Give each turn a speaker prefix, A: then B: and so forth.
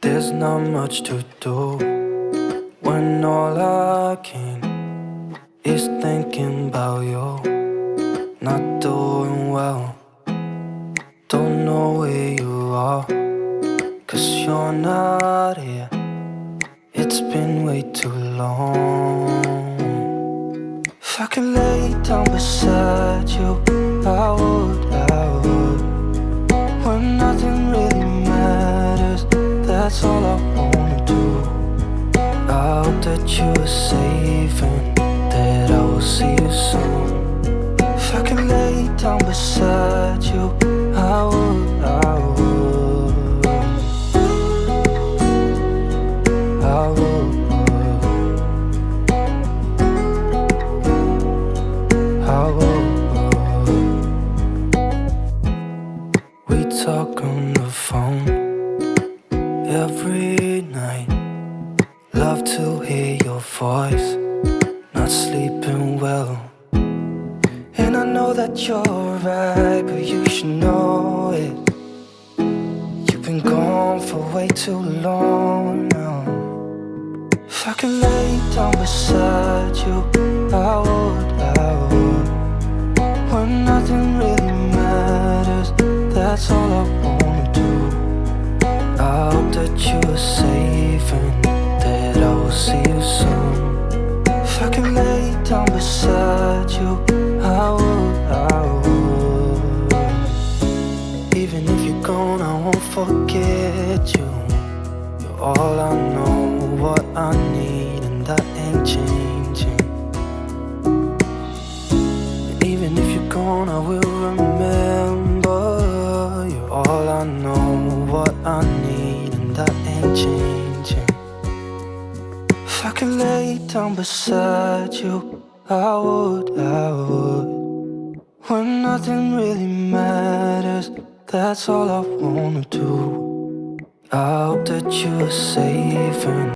A: There's not much to do when all I can is thinking about you. Not doing well, don't know where you are, 'cause you're not here. It's been way too long. If I could lay down beside you, I would. When nothing really matters, that's all I wanna do. I hope that you are safe and that I will see you soon. If I could lay down beside you, I would. I would. I would. We talk on the phone every night. Love to hear your voice. Not sleeping well, and I know that you're right, but you should know it. You've been gone for way too long now. If I could lay down beside you, I would. When nothing really matters, that's all I wanna do. I hope that you are safe and that I will see you soon. If I could lay down beside you, I would. Even if you're gone, I won't forget you. You're all I know, what I need, and that ain't changing. And even if you're gone, I will remember. You're all I know, what I need, and that ain't changing. If I could lay down beside you, I would. When nothing really matters, that's all I wanna do. I hope that you are safe and